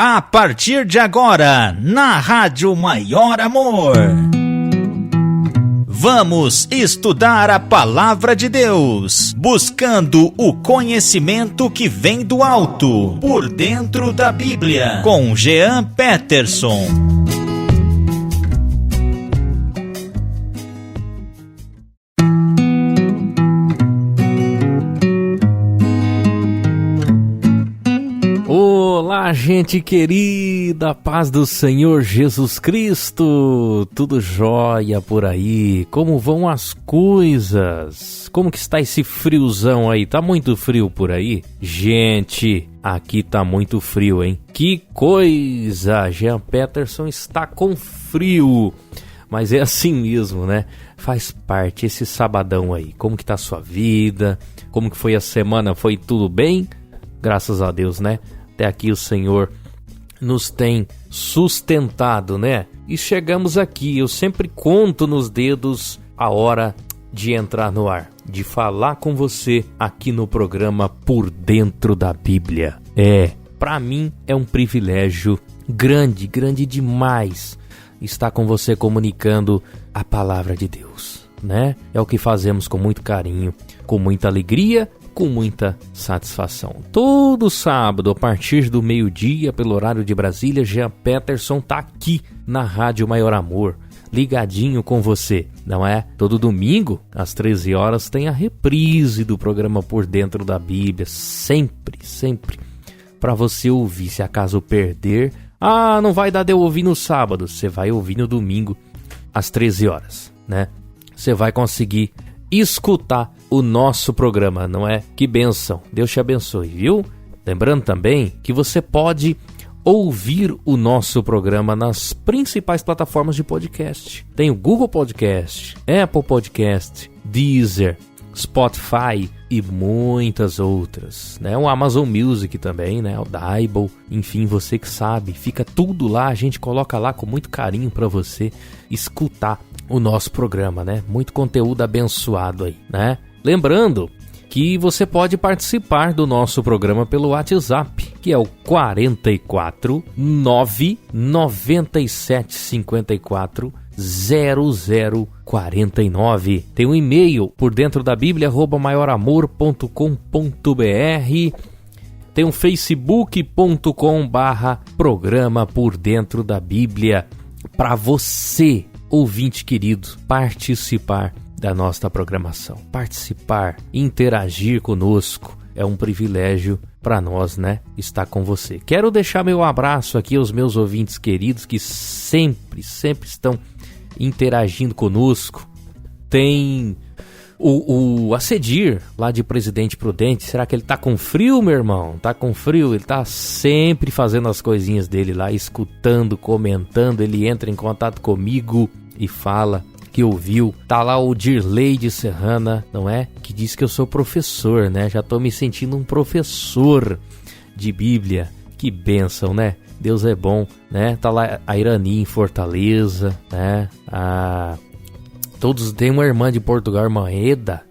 A partir de agora, na Rádio Maior Amor, vamos estudar a Palavra de Deus, buscando o conhecimento que vem do alto, por dentro da Bíblia, com Jean Peterson. Olá, gente querida, paz do Senhor Jesus Cristo, tudo jóia por aí? Como vão as coisas? Como que está esse friozão aí? Tá muito frio por aí? Gente, aqui tá muito frio, hein? Que coisa! Jean Peterson está com frio, mas é assim mesmo, né? Faz parte esse sabadão aí. Como que tá a sua vida? Como que foi a semana? Foi tudo bem? Graças a Deus, né? Até aqui o Senhor nos tem sustentado, né? E chegamos aqui, eu sempre conto nos dedos a hora de entrar no ar, de falar com você aqui no programa Por Dentro da Bíblia. Para mim é um privilégio grande, grande demais estar com você comunicando a palavra de Deus, né? É o que fazemos com muito carinho, com muita alegria, com muita satisfação. Todo sábado, a partir do meio-dia, pelo horário de Brasília, Jean Peterson tá aqui na Rádio Maior Amor, ligadinho com você, não é? Todo domingo, às 13 horas, tem a reprise do programa Por Dentro da Bíblia, sempre, para você ouvir. Se acaso perder, não vai dar de eu ouvir no sábado, você vai ouvir no domingo, às 13 horas, né? Você vai conseguir escutar o nosso programa, não é? Que bênção, Deus te abençoe, viu? Lembrando também que você pode ouvir o nosso programa nas principais plataformas de podcast. Tem o Google Podcast, Apple Podcast, Deezer, Spotify e muitas outras, né? O Amazon Music também, né? O Audible, enfim, você que sabe, fica tudo lá, a gente coloca lá com muito carinho para você escutar o nosso programa, né? Muito conteúdo abençoado aí, né? Lembrando que você pode participar do nosso programa pelo WhatsApp, que é o 44 997 54 0049. Tem um e-mail por dentro da Bíblia @maioramor.com.br. Tem um facebook.com/programa por dentro da Bíblia, para você, ouvinte querido, participar da nossa programação, participar, interagir conosco. É um privilégio para nós, né? Estar com você. Quero deixar meu abraço aqui aos meus ouvintes queridos que sempre estão interagindo conosco. Tem o Acedir, lá de Presidente Prudente. Será que ele tá com frio, meu irmão? Tá com frio? Ele tá sempre fazendo as coisinhas dele lá, escutando, comentando. Ele entra em contato comigo e fala que ouviu. Tá lá o Dirley de Serrana, não é? Que diz que eu sou professor, né? Já tô me sentindo um professor de Bíblia. Que bênção, né? Deus é bom, né? Tá lá a Irani em Fortaleza, né? Todos têm uma irmã de Portugal, irmã Eda,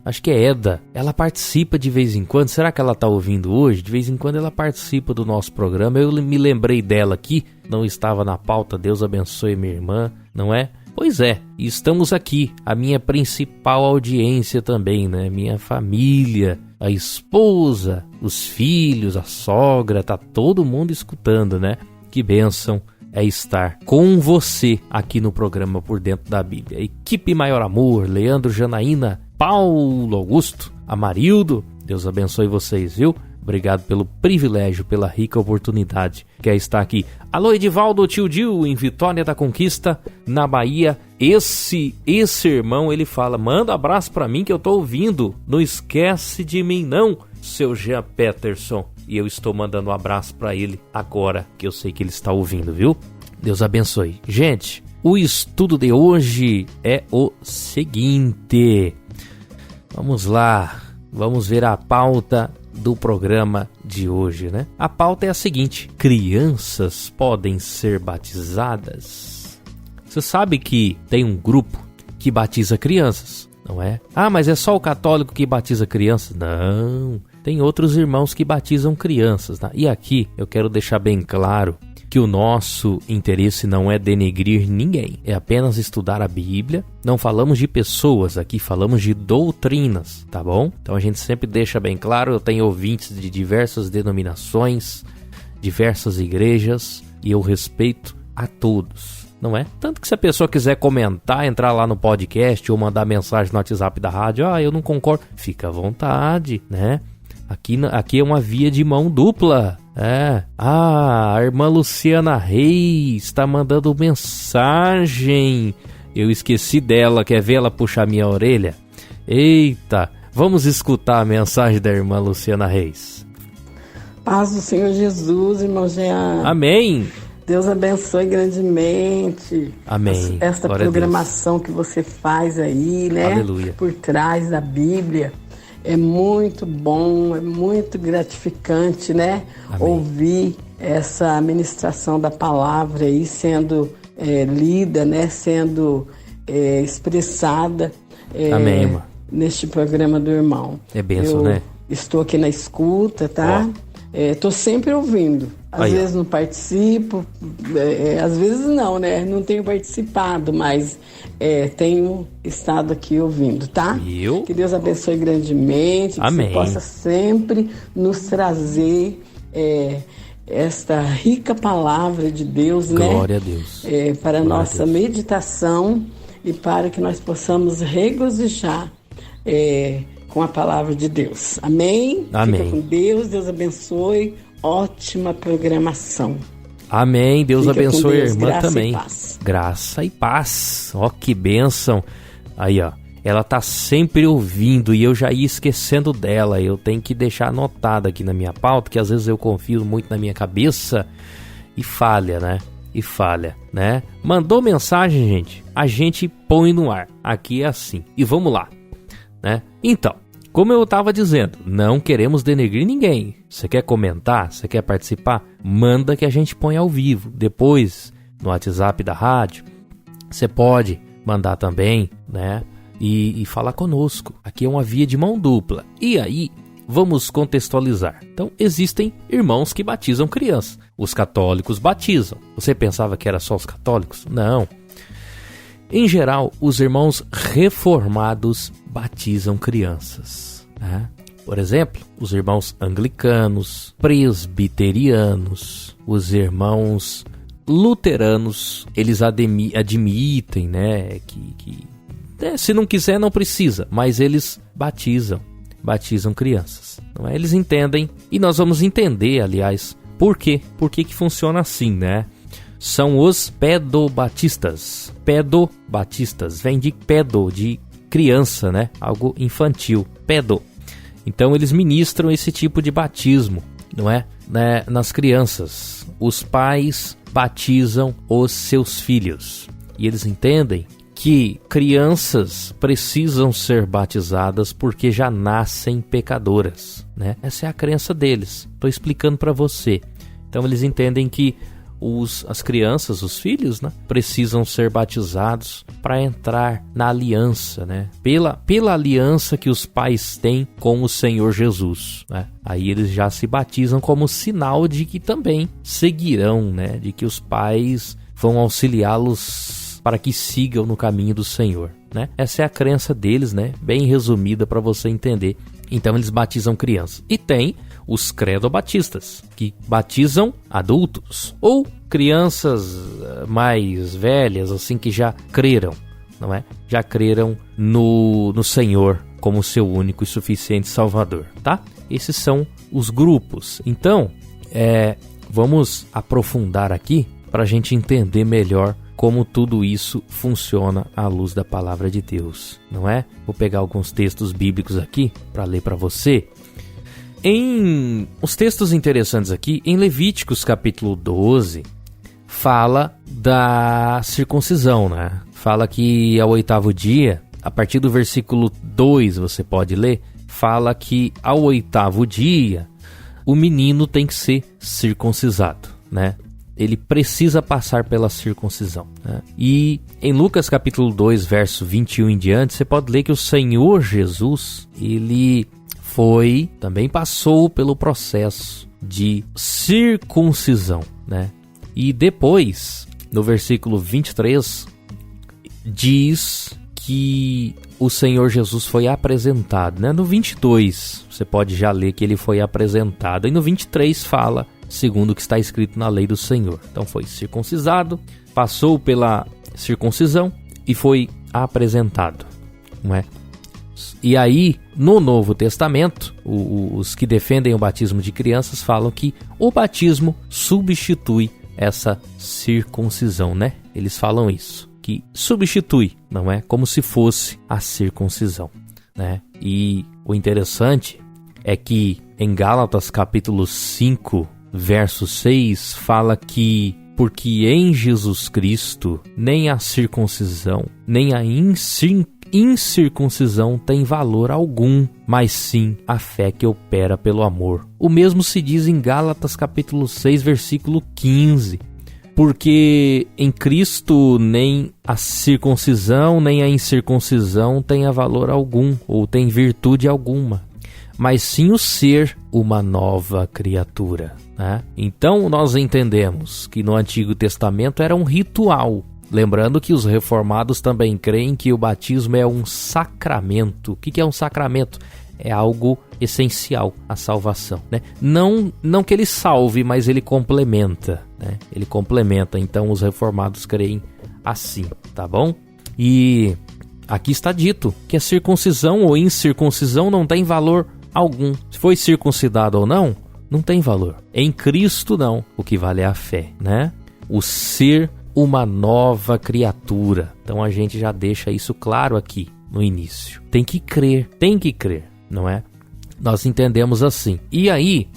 acho que é Eda. Ela participa de vez em quando. Será que ela tá ouvindo hoje? De vez em quando ela participa do nosso programa. Eu me lembrei dela aqui, não estava na pauta. Deus abençoe minha irmã, não é? Pois é, estamos aqui, a minha principal audiência também, né? Minha família, a esposa, os filhos, a sogra, tá todo mundo escutando, né? Que bênção é estar com você aqui no programa Por Dentro da Bíblia. Equipe Maior Amor, Leandro, Janaína, Paulo, Augusto, Amarildo, Deus abençoe vocês, viu? Obrigado pelo privilégio, pela rica oportunidade que é estar aqui. Alô, Edivaldo, tio Dil, em Vitória da Conquista, na Bahia. Esse irmão, ele fala, manda abraço pra mim que eu tô ouvindo. Não esquece de mim não, seu Jean Peterson. E eu estou mandando um abraço pra ele agora, que eu sei que ele está ouvindo, viu? Deus abençoe. Gente, o estudo de hoje é o seguinte. Vamos lá, vamos ver a pauta do programa de hoje, né? A pauta é a seguinte: crianças podem ser batizadas? Você sabe que tem um grupo que batiza crianças, não é? Mas é só o católico que batiza crianças? Não, tem outros irmãos que batizam crianças, tá? E aqui eu quero deixar bem claro que o nosso interesse não é denegrir ninguém, é apenas estudar a Bíblia. Não falamos de pessoas aqui, falamos de doutrinas, tá bom? Então a gente sempre deixa bem claro, eu tenho ouvintes de diversas denominações, diversas igrejas, e eu respeito a todos, não é? Tanto que se a pessoa quiser comentar, entrar lá no podcast ou mandar mensagem no WhatsApp da rádio, eu não concordo, fica à vontade, né? Aqui é uma via de mão dupla. A irmã Luciana Reis está mandando mensagem. Eu esqueci dela, quer ver ela puxar minha orelha? Eita, vamos escutar a mensagem da irmã Luciana Reis. Paz do Senhor Jesus, irmão Jean. Amém. Deus abençoe grandemente. Amém. Esta Glória programação que você faz aí, né? Aleluia. Por trás da Bíblia. É muito bom, é muito gratificante, né? Amém. Ouvir essa ministração da palavra aí sendo lida, né? Sendo expressada Amém, irmã. Neste programa do irmão. É bênção, né? Estou aqui na escuta, tá? Estou sempre ouvindo. Às vezes não participo, às vezes não, né? Não tenho participado, mas tenho estado aqui ouvindo, tá? Que Deus abençoe grandemente. Amém. Que você possa sempre nos trazer esta rica palavra de Deus, né? Glória a Deus. Para a nossa meditação e para que nós possamos regozijar com a palavra de Deus. Amém? Amém. Fica com Deus, Deus abençoe. Ótima programação. Amém. Deus abençoe a irmã graça também. E paz. Graça e paz. Ó, que bênção. Aí, ó. Ela tá sempre ouvindo e eu já ia esquecendo dela. Eu tenho que deixar anotado aqui na minha pauta, que às vezes eu confio muito na minha cabeça e falha, né? Mandou mensagem, gente. A gente põe no ar. Aqui é assim. E vamos lá, né? Então, como eu estava dizendo, não queremos denegrir ninguém. Você quer comentar? Você quer participar? Manda que a gente põe ao vivo. Depois, no WhatsApp da rádio, você pode mandar também, né? E falar conosco. Aqui é uma via de mão dupla. E aí, vamos contextualizar. Então, existem irmãos que batizam crianças. Os católicos batizam. Você pensava que era só os católicos? Não. Em geral, os irmãos reformados batizam crianças, né? Por exemplo, os irmãos anglicanos, presbiterianos, os irmãos luteranos, eles admitem, né, que se não quiser não precisa, mas eles batizam crianças, não é? Eles entendem, e nós vamos entender, aliás, por quê? Por que funciona assim, né? São os pedobatistas. Pedobatistas, vem de pedo, de criança, né? Algo infantil, pedo. Então eles ministram esse tipo de batismo, não é? Nas crianças. Os pais batizam os seus filhos. E eles entendem que crianças precisam ser batizadas porque já nascem pecadoras, né? Essa é a crença deles. Estou explicando para você. Então eles entendem que as crianças, os filhos, né, precisam ser batizados para entrar na aliança, né? Pela aliança que os pais têm com o Senhor Jesus, né? Aí eles já se batizam como sinal de que também seguirão, né? De que os pais vão auxiliá-los para que sigam no caminho do Senhor, né? Essa é a crença deles, né? Bem resumida para você entender. Então eles batizam crianças. E tem os credobatistas, que batizam adultos ou crianças mais velhas, assim, que já creram, não é? Já creram no Senhor como seu único e suficiente Salvador, tá? Esses são os grupos. Então, vamos aprofundar aqui para a gente entender melhor como tudo isso funciona à luz da palavra de Deus, não é? Vou pegar alguns textos bíblicos aqui para ler para você. Em os textos interessantes aqui, em Levíticos capítulo 12, fala da circuncisão, né? Fala que ao 8º dia, a partir do versículo 2, você pode ler, fala que ao 8º dia, o menino tem que ser circuncisado, né? Ele precisa passar pela circuncisão, né? E em Lucas capítulo 2, verso 21 em diante, você pode ler que o Senhor Jesus, ele também passou pelo processo de circuncisão, né? E depois, no versículo 23, diz que o Senhor Jesus foi apresentado, né? No 22, você pode já ler que ele foi apresentado. E no 23 fala, segundo o que está escrito na lei do Senhor. Então foi circuncisado, passou pela circuncisão e foi apresentado, não é? E aí, no Novo Testamento, os que defendem o batismo de crianças falam que o batismo substitui essa circuncisão, né? Eles falam isso, que substitui, não é? Como se fosse a circuncisão, né? E o interessante é que em Gálatas capítulo 5, verso 6, fala que porque em Jesus Cristo nem a circuncisão, nem a incircuncisão tem valor algum, mas sim a fé que opera pelo amor. O mesmo se diz em Gálatas capítulo 6, versículo 15. Porque em Cristo nem a circuncisão nem a incircuncisão tenha valor algum, ou tem virtude alguma, mas sim o ser uma nova criatura, né? Então nós entendemos que no Antigo Testamento era um ritual. Lembrando que os reformados também creem que o batismo é um sacramento. O que é um sacramento? É algo essencial à salvação, né? Não que ele salve, mas ele complementa, né? Ele complementa, então os reformados creem assim, tá bom? E aqui está dito que a circuncisão ou incircuncisão não tem valor algum. Se foi circuncidado ou não, não tem valor. Em Cristo não, o que vale é a fé, né? O ser uma nova criatura. Então a gente já deixa isso claro aqui no início. Tem que crer, não é? Nós entendemos assim. E aí,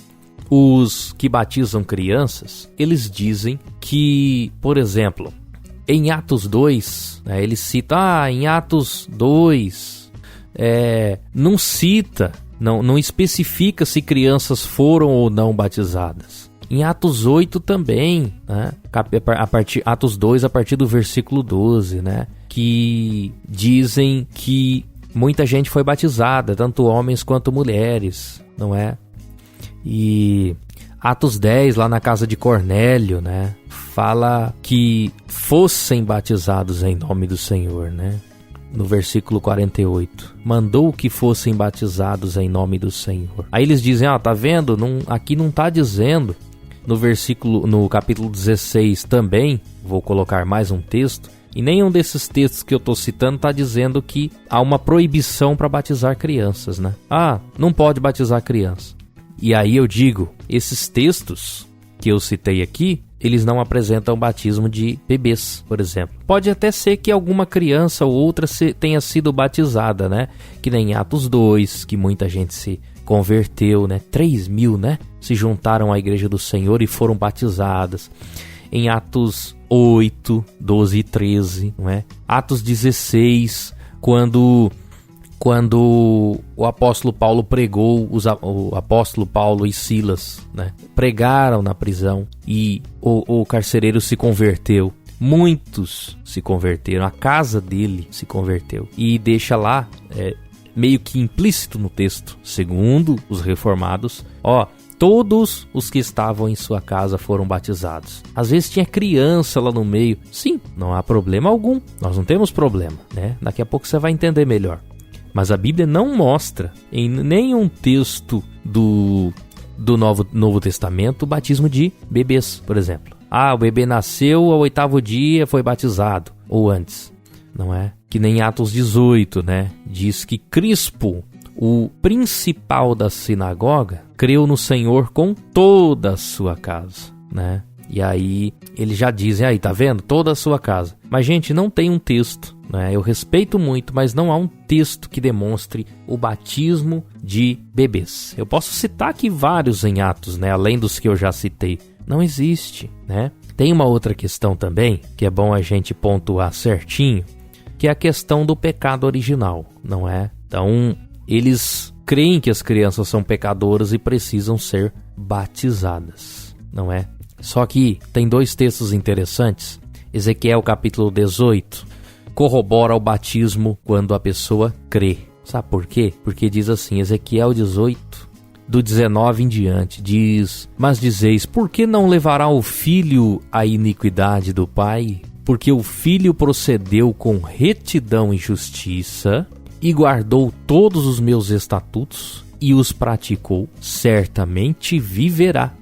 os que batizam crianças, eles dizem que, por exemplo, em Atos 2, né, ele cita, em Atos 2, não cita, não especifica se crianças foram ou não batizadas. Em Atos 8 também, né? Atos 2, a partir do versículo 12, né? Que dizem que muita gente foi batizada, tanto homens quanto mulheres, não é? E Atos 10, lá na casa de Cornélio, né? Fala que fossem batizados em nome do Senhor, né? No versículo 48, mandou que fossem batizados em nome do Senhor. Aí eles dizem, tá vendo? Aqui não está dizendo. No capítulo 16 também, vou colocar mais um texto, e nenhum desses textos que eu estou citando está dizendo que há uma proibição para batizar crianças, né? Não pode batizar criança. E aí eu digo, esses textos que eu citei aqui, eles não apresentam batismo de bebês, por exemplo. Pode até ser que alguma criança ou outra tenha sido batizada, né? Que nem Atos 2, que muita gente se converteu, né? 3.000, né? Se juntaram à igreja do Senhor e foram batizadas. Em Atos 8, 12 e 13, não é? Atos 16, quando o apóstolo Paulo pregou, o apóstolo Paulo e Silas, né, pregaram na prisão e o carcereiro se converteu. Muitos se converteram, a casa dele se converteu. E deixa lá, meio que implícito no texto, segundo os reformados, todos os que estavam em sua casa foram batizados. Às vezes tinha criança lá no meio. Sim, não há problema algum, nós não temos problema, né? Daqui a pouco você vai entender melhor. Mas a Bíblia não mostra em nenhum texto do Novo Testamento o batismo de bebês, por exemplo. O bebê nasceu ao 8º dia, foi batizado, ou antes, não é? Que nem Atos 18, né? Diz que Crispo, o principal da sinagoga, creu no Senhor com toda a sua casa, né? E aí eles já dizem, tá vendo? Toda a sua casa. Mas, gente, não tem um texto, né? Eu respeito muito, mas não há um texto que demonstre o batismo de bebês. Eu posso citar aqui vários em Atos, né? Além dos que eu já citei. Não existe, né? Tem uma outra questão também, que é bom a gente pontuar certinho, que é a questão do pecado original, não é? Então, eles creem que as crianças são pecadoras e precisam ser batizadas, não é? Só que tem dois textos interessantes. Ezequiel capítulo 18 corrobora o batismo quando a pessoa crê. Sabe por quê? Porque diz assim, Ezequiel 18, do 19 em diante, diz: Mas dizeis, por que não levará o filho a iniquidade do pai? Porque o filho procedeu com retidão e justiça, e guardou todos os meus estatutos, e os praticou, certamente viverá.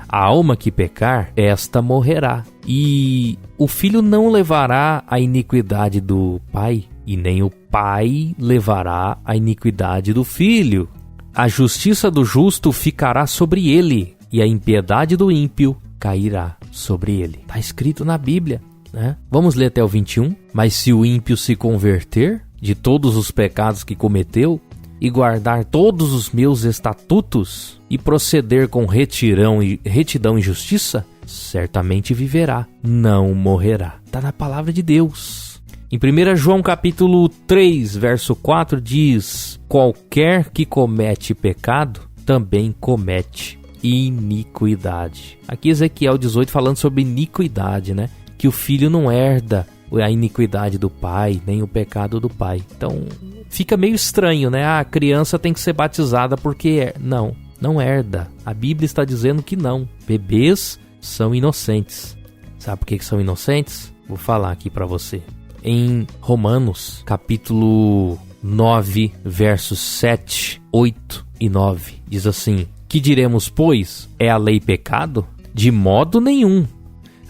A alma que pecar, esta morrerá. E o filho não levará a iniquidade do pai, e nem o pai levará a iniquidade do filho. A justiça do justo ficará sobre ele, e a impiedade do ímpio cairá sobre ele. Está escrito na Bíblia, né? Vamos ler até o 21. Mas se o ímpio se converter de todos os pecados que cometeu, e guardar todos os meus estatutos, e proceder com retidão e justiça, certamente viverá, não morrerá. Está na palavra de Deus. Em 1 João capítulo 3, verso 4 diz: qualquer que comete pecado, também comete iniquidade. Aqui Ezequiel 18 falando sobre iniquidade, né? Que o filho não herda a iniquidade do pai, nem o pecado do pai. Então, fica meio estranho, né? A criança tem que ser batizada porque... Não herda. A Bíblia está dizendo que não. Bebês são inocentes. Sabe por que são inocentes? Vou falar aqui para você. Em Romanos, capítulo 9, versos 7, 8 e 9, diz assim: que diremos, pois? É a lei pecado? De modo nenhum.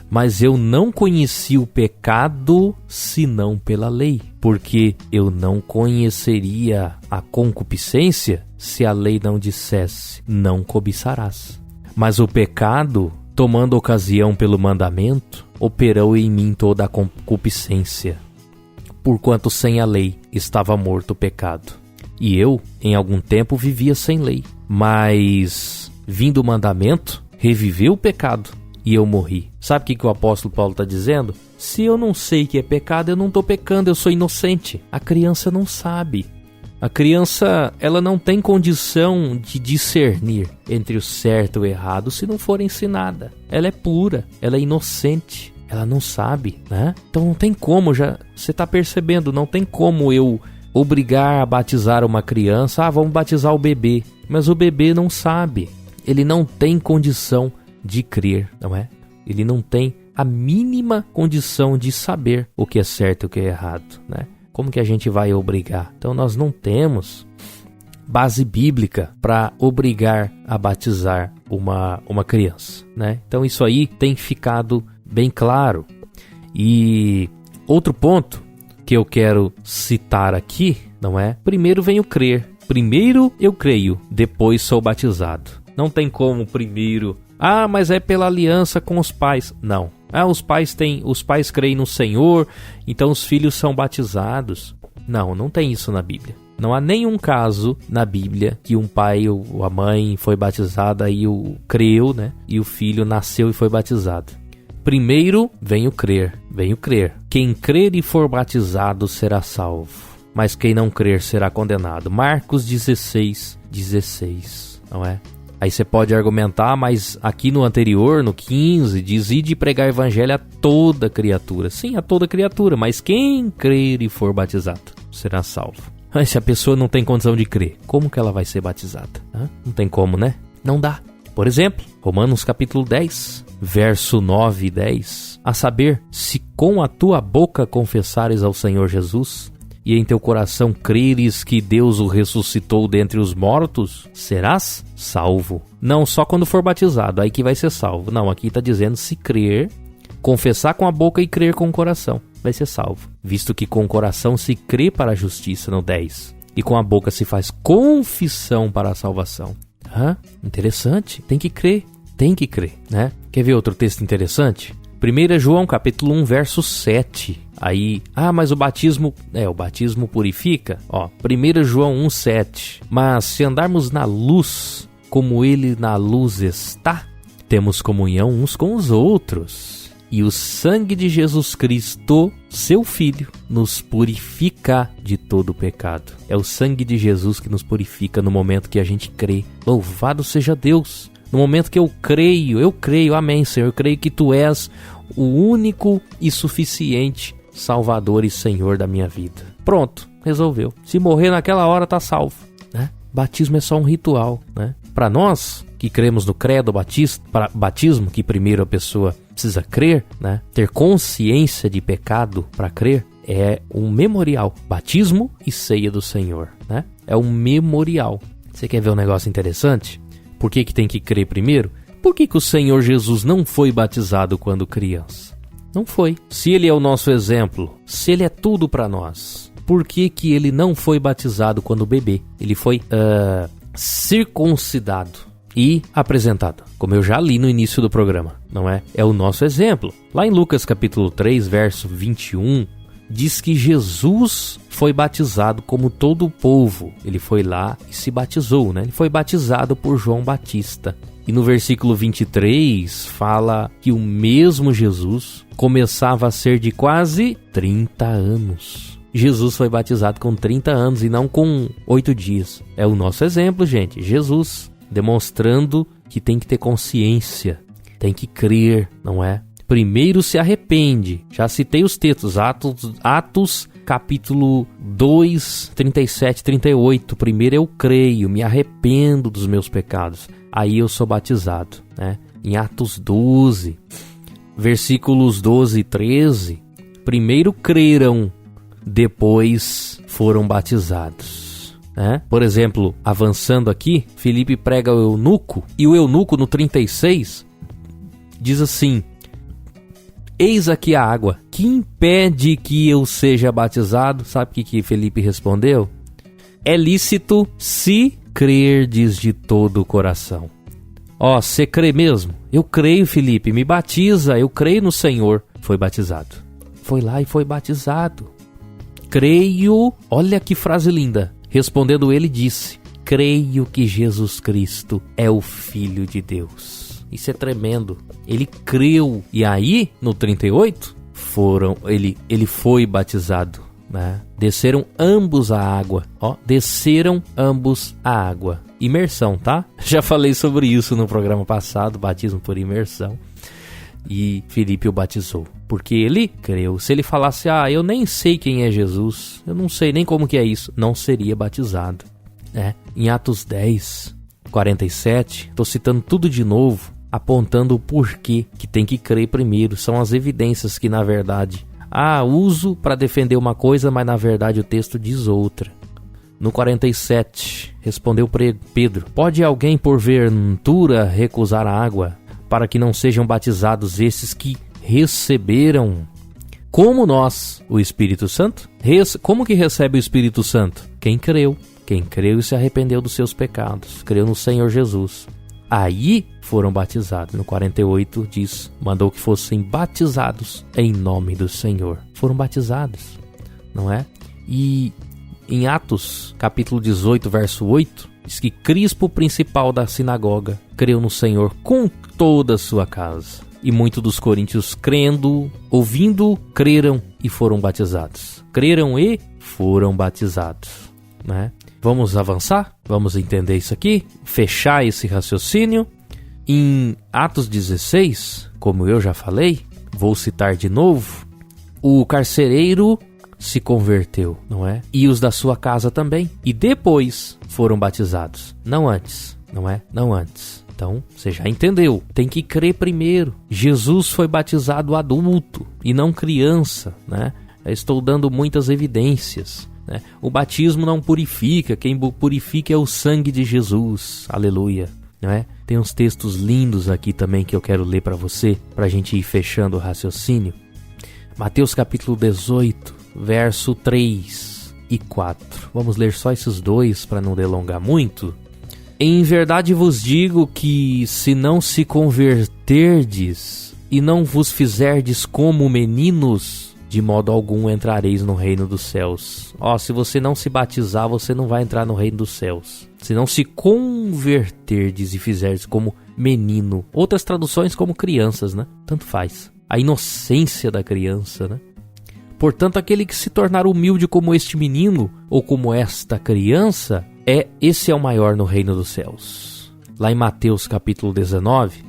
Mas eu não conheci o pecado senão pela lei, porque eu não conheceria a concupiscência se a lei não dissesse, não cobiçarás. Mas o pecado, tomando ocasião pelo mandamento, operou em mim toda a concupiscência, porquanto sem a lei estava morto o pecado. E eu, em algum tempo, vivia sem lei, mas, vindo o mandamento, reviveu o pecado. E eu morri. Sabe o que o apóstolo Paulo está dizendo? Se eu não sei que é pecado, eu não estou pecando, eu sou inocente. A criança não sabe. A criança, ela não tem condição de discernir entre o certo e o errado se não for ensinada. Ela é pura, ela é inocente, ela não sabe, né? Então não tem como, você está percebendo, não tem como eu obrigar a batizar uma criança. Vamos batizar o bebê. Mas o bebê não sabe, ele não tem condição de crer, não é? Ele não tem a mínima condição de saber o que é certo e o que é errado, né? Como que a gente vai obrigar? Então nós não temos base bíblica para obrigar a batizar uma criança, né? Então isso aí tem ficado bem claro. E outro ponto que eu quero citar aqui, não é? Primeiro vem o crer. Primeiro eu creio, depois sou batizado. Não tem como primeiro... mas é pela aliança com os pais. Não. Os pais creem no Senhor, então os filhos são batizados. Não tem isso na Bíblia. Não há nenhum caso na Bíblia que um pai ou a mãe foi batizada e creu, né? E o filho nasceu e foi batizado. Primeiro vem o crer. Quem crer e for batizado será salvo, mas quem não crer será condenado. Marcos 16, não é? Aí você pode argumentar, mas aqui no anterior, no 15, diz: ide pregar evangelho a toda criatura. Sim, a toda criatura, mas quem crer e for batizado será salvo. Mas se a pessoa não tem condição de crer, como que ela vai ser batizada? Não tem como, né? Não dá. Por exemplo, Romanos capítulo 10, verso 9 e 10. A saber, se com a tua boca confessares ao Senhor Jesus, e em teu coração creres que Deus o ressuscitou dentre os mortos, serás salvo. Não só quando for batizado, aí que vai ser salvo. Não, aqui está dizendo se crer, confessar com a boca e crer com o coração, vai ser salvo. Visto que com o coração se crê para a justiça, no 10. E com a boca se faz confissão para a salvação. Interessante, tem que crer, né? Quer ver outro texto interessante? 1 João capítulo 1, verso 7. Aí, mas o batismo purifica. 1 João 1, 7. Mas se andarmos na luz, como ele na luz está, temos comunhão uns com os outros. E o sangue de Jesus Cristo, seu Filho, nos purifica de todo pecado. É o sangue de Jesus que nos purifica no momento que a gente crê. Louvado seja Deus! No momento que eu creio, amém, Senhor, eu creio que Tu és o único e suficiente Salvador e Senhor da minha vida. Pronto, resolveu. Se morrer naquela hora, tá salvo, né? Batismo é só um ritual, né? Para nós que cremos no credo batismo, que primeiro a pessoa precisa crer, né? Ter consciência de pecado para crer, é um memorial. Batismo e ceia do Senhor, né? É um memorial. Você quer ver um negócio interessante? Por que tem que crer primeiro? Por que o Senhor Jesus não foi batizado quando criança? Não foi. Se ele é o nosso exemplo, se ele é tudo para nós, por que ele não foi batizado quando bebê? Ele foi circuncidado e apresentado, como eu já li no início do programa, não é? É o nosso exemplo. Lá em Lucas capítulo 3, verso 21, diz que Jesus foi batizado como todo o povo. Ele foi lá e se batizou, né? Ele foi batizado por João Batista. E no versículo 23 fala que o mesmo Jesus começava a ser de quase 30 anos. Jesus foi batizado com 30 anos e não com 8 dias. É o nosso exemplo, gente. Jesus demonstrando que tem que ter consciência, tem que crer, não é? Primeiro se arrepende. Já citei os textos, Atos capítulo 2, 37, 38. Primeiro eu creio, me arrependo dos meus pecados. Aí eu sou batizado, né? Em Atos 12, versículos 12 e 13. Primeiro creram, depois foram batizados, né? Por exemplo, avançando aqui, Filipe prega ao eunuco, e o eunuco no 36 diz assim: eis aqui a água, que impede que eu seja batizado? Sabe o que Filipe respondeu? É lícito se crerdes de todo o coração. Ó, você crê mesmo? Eu creio, Filipe, me batiza, eu creio no Senhor. Foi batizado. Foi lá e foi batizado. Creio, olha que frase linda. Respondendo ele, disse: creio que Jesus Cristo é o Filho de Deus. Isso é tremendo. Ele creu. E aí, no 38, ele foi batizado, né? Desceram ambos à água. Ó, desceram ambos à água. Imersão, tá? Já falei sobre isso no programa passado, batismo por imersão. E Filipe o batizou, porque ele creu. Se ele falasse: eu nem sei quem é Jesus, eu não sei nem como que é isso, não seria batizado, né? Em Atos 10, 47, estou citando tudo de novo, apontando o porquê que tem que crer primeiro. São as evidências que, na verdade, uso para defender uma coisa, mas na verdade o texto diz outra. No 47, respondeu Pedro: pode alguém porventura recusar a água, para que não sejam batizados esses que receberam, como nós, o Espírito Santo? Como que recebe o Espírito Santo? Quem creu e se arrependeu dos seus pecados, creu no Senhor Jesus. Aí foram batizados. No 48 diz: mandou que fossem batizados em nome do Senhor. Foram batizados, não é? E em Atos, capítulo 18, verso 8, diz que Crispo, principal da sinagoga, creu no Senhor com toda a sua casa. E muitos dos coríntios, crendo, ouvindo, creram e foram batizados. Creram e foram batizados, né? Vamos avançar? Vamos entender isso aqui? Fechar esse raciocínio? Em Atos 16, como eu já falei, vou citar de novo, o carcereiro se converteu, não é? E os da sua casa também. E depois foram batizados. Não antes, não é? Não antes. Então, você já entendeu. Tem que crer primeiro. Jesus foi batizado adulto e não criança, né? Eu estou dando muitas evidências, né? O batismo não purifica. Quem purifica é o sangue de Jesus. Aleluia. Não é? Tem uns textos lindos aqui também que eu quero ler para você, para a gente ir fechando o raciocínio. Mateus capítulo 18, verso 3 e 4. Vamos ler só esses dois para não delongar muito. Em verdade vos digo que se não se converterdes e não vos fizerdes como meninos, de modo algum entrareis no reino dos céus. Se você não se batizar, você não vai entrar no reino dos céus. Se não se converterdes e fizerdes como menino. Outras traduções como crianças, né? Tanto faz. A inocência da criança, né? Portanto, aquele que se tornar humilde como este menino, ou como esta criança, esse é o maior no reino dos céus. Lá em Mateus capítulo 19,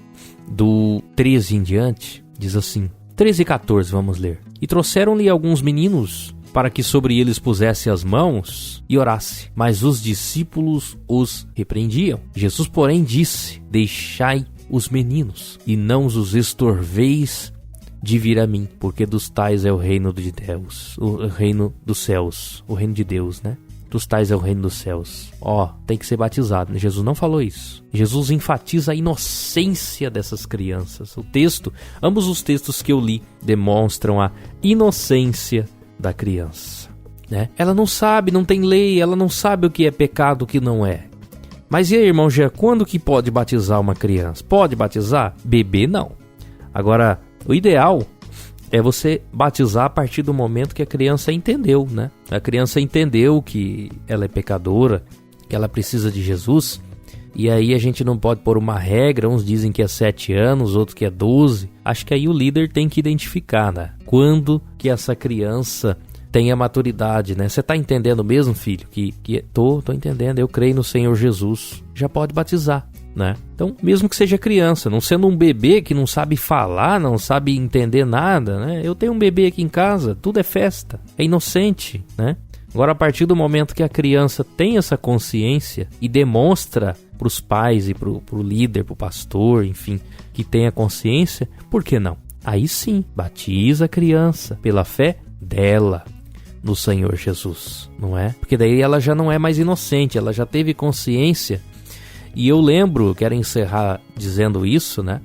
do 13 em diante, diz assim, 13 e 14, vamos ler. E trouxeram-lhe alguns meninos para que sobre eles pusesse as mãos e orasse. Mas os discípulos os repreendiam. Jesus, porém, disse: deixai os meninos e não os estorveis de vir a mim, porque dos tais é o reino de Deus, o reino dos céus, o reino de Deus, né? Dos tais é o reino dos céus. Tem que ser batizado. Jesus não falou isso. Jesus enfatiza a inocência dessas crianças. Ambos os textos que eu li demonstram a inocência da criança, né? Ela não sabe, não tem lei, ela não sabe o que é pecado, o que não é. Mas e aí, irmão Jean, quando que pode batizar uma criança? Pode batizar? Bebê não. Agora, o ideal é você batizar a partir do momento que a criança entendeu, né? A criança entendeu que ela é pecadora, que ela precisa de Jesus. E aí a gente não pode pôr uma regra, uns dizem que é 7 anos, outros que é 12. Acho que aí o líder tem que identificar, né? Quando que essa criança tem a maturidade, né? Você tá entendendo mesmo, filho? Tô entendendo, eu creio no Senhor Jesus. Já pode batizar, né? Então, mesmo que seja criança, não sendo um bebê que não sabe falar, não sabe entender nada, né? Eu tenho um bebê aqui em casa, tudo é festa, é inocente, né? Agora, a partir do momento que a criança tem essa consciência e demonstra para os pais e para o líder, para o pastor, enfim, que tem a consciência, por que não? Aí sim, batiza a criança pela fé dela no Senhor Jesus, não é? Porque daí ela já não é mais inocente, ela já teve consciência. E eu lembro, quero encerrar dizendo isso, né?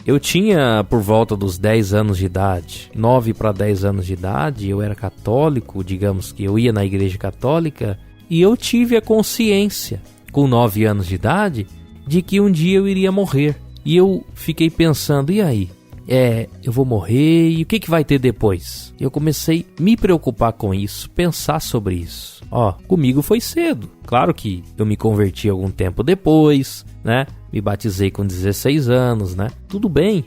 Eu tinha por volta dos 10 anos de idade, 9 para 10 anos de idade, eu era católico, digamos que eu ia na igreja católica, e eu tive a consciência, com 9 anos de idade, de que um dia eu iria morrer. E eu fiquei pensando, e aí? Eu vou morrer, e o que vai ter depois? Eu comecei a me preocupar com isso, pensar sobre isso. Comigo foi cedo. Claro que eu me converti algum tempo depois, né? Me batizei com 16 anos, né? Tudo bem,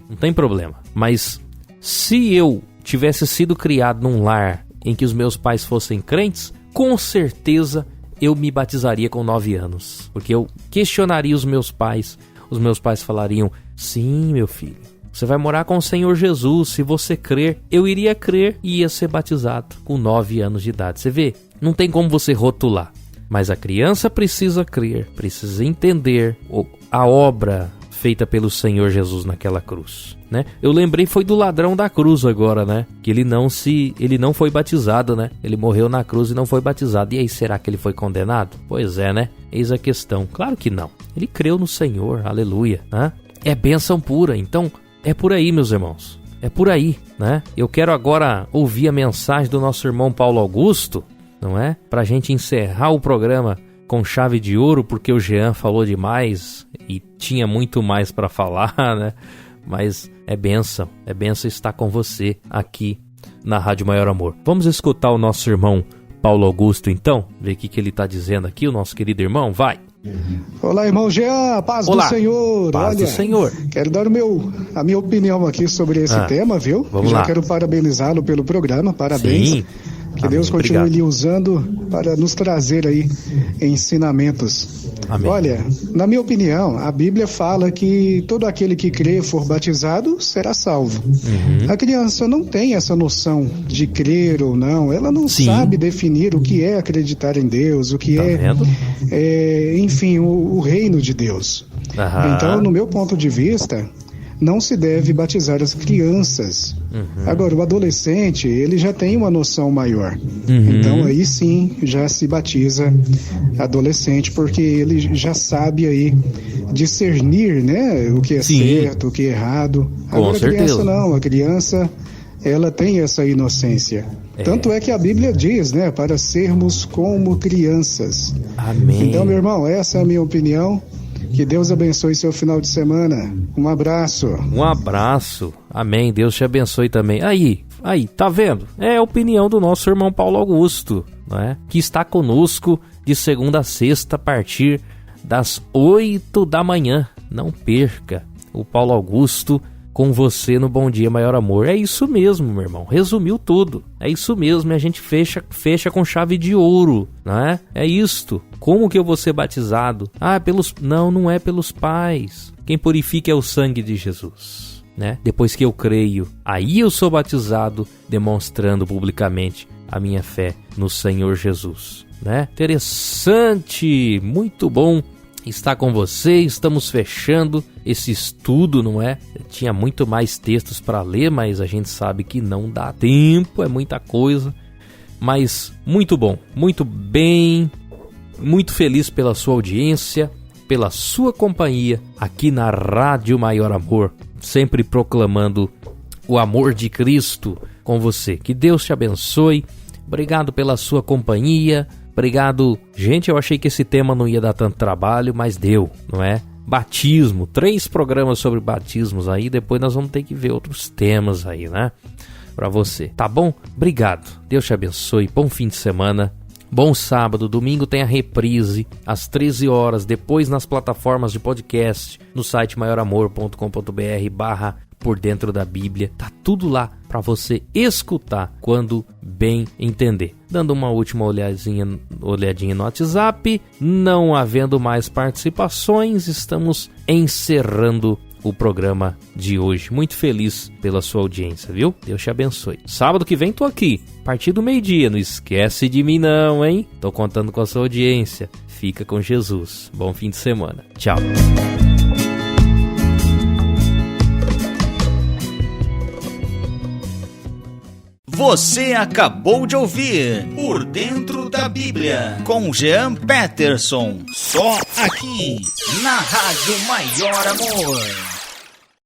não tem problema. Mas se eu tivesse sido criado num lar em que os meus pais fossem crentes, com certeza eu me batizaria com 9 anos. Porque eu questionaria os meus pais falariam: sim, meu filho, você vai morar com o Senhor Jesus, se você crer. Eu iria crer e ia ser batizado com 9 anos de idade. Você vê, não tem como você rotular. Mas a criança precisa crer, precisa entender a obra feita pelo Senhor Jesus naquela cruz, né? Eu lembrei, foi do ladrão da cruz agora, né? Que ele não foi batizado, né? Ele morreu na cruz e não foi batizado. E aí, será que ele foi condenado? Pois é, né? Eis a questão. Claro que não. Ele creu no Senhor, aleluia, né? É bênção pura, então é por aí, meus irmãos. É por aí, né? Eu quero agora ouvir a mensagem do nosso irmão Paulo Augusto, não é? Pra gente encerrar o programa com chave de ouro, porque o Jean falou demais e tinha muito mais para falar, né? Mas é bênção estar com você aqui na Rádio Maior Amor. Vamos escutar o nosso irmão Paulo Augusto, então? Ver o que ele tá dizendo aqui, o nosso querido irmão, vai! Olá, irmão Jean, paz do Senhor. Paz do Senhor. Quero dar a minha opinião aqui sobre esse tema, viu? Vamos lá. Quero parabenizá-lo pelo programa, parabéns. Sim. Que amém, Deus continue lhe usando para nos trazer aí ensinamentos. Amém. Olha, na minha opinião, a Bíblia fala que todo aquele que crê e for batizado será salvo. A criança não tem essa noção de crer ou não, ela não sabe definir o que é acreditar em Deus, o que enfim, o reino de Deus. Então, no meu ponto de vista, não se deve batizar as crianças. Agora, o adolescente, ele já tem uma noção maior. Então, aí sim, já se batiza adolescente, porque ele já sabe aí discernir, né, o que é certo, o que é errado. Agora, a criança não, a criança, ela tem essa inocência. Tanto é que a Bíblia diz, né, para sermos como crianças. Amém. Então, meu irmão, essa é a minha opinião. Que Deus abençoe seu final de semana. Um abraço. Um abraço. Amém. Deus te abençoe também. Aí, tá vendo? É a opinião do nosso irmão Paulo Augusto, não é? Que está conosco de segunda a sexta a partir das 8 da manhã. Não perca o Paulo Augusto com você no Bom Dia Maior Amor. É isso mesmo, meu irmão. Resumiu tudo. É isso mesmo. E a gente fecha com chave de ouro, não é? É isto. Como que eu vou ser batizado? Não é pelos pais. Quem purifica é o sangue de Jesus. né? Depois que eu creio, aí eu sou batizado, demonstrando publicamente a minha fé no Senhor Jesus, né? Interessante, muito bom estar com você. Estamos fechando esse estudo, não é? Tinha muito mais textos para ler, mas a gente sabe que não dá tempo, é muita coisa. Mas muito bom, muito bem, muito feliz pela sua audiência, pela sua companhia aqui na Rádio Maior Amor, sempre proclamando o amor de Cristo com você. Que Deus te abençoe. Obrigado pela sua companhia. Obrigado. Gente, eu achei que esse tema não ia dar tanto trabalho, mas deu, não é? Batismo, 3 programas sobre batismos aí, depois nós vamos ter que ver outros temas aí, né? Pra você, tá bom? Obrigado. Deus te abençoe. Bom fim de semana. Bom sábado. Domingo tem a reprise às 13 horas, depois nas plataformas de podcast, no site maioramor.com.br/Por Dentro da Bíblia. Tá tudo lá para você escutar quando bem entender. Dando uma última olhadinha no WhatsApp, não havendo mais participações, estamos encerrando o programa de hoje. Muito feliz pela sua audiência, viu? Deus te abençoe. Sábado que vem tô aqui, a partir do meio-dia. Não esquece de mim não, hein? Tô contando com a sua audiência. Fica com Jesus. Bom fim de semana. Tchau. Você acabou de ouvir Por Dentro da Bíblia com Jean Peterson, só aqui na Rádio Maior Amor.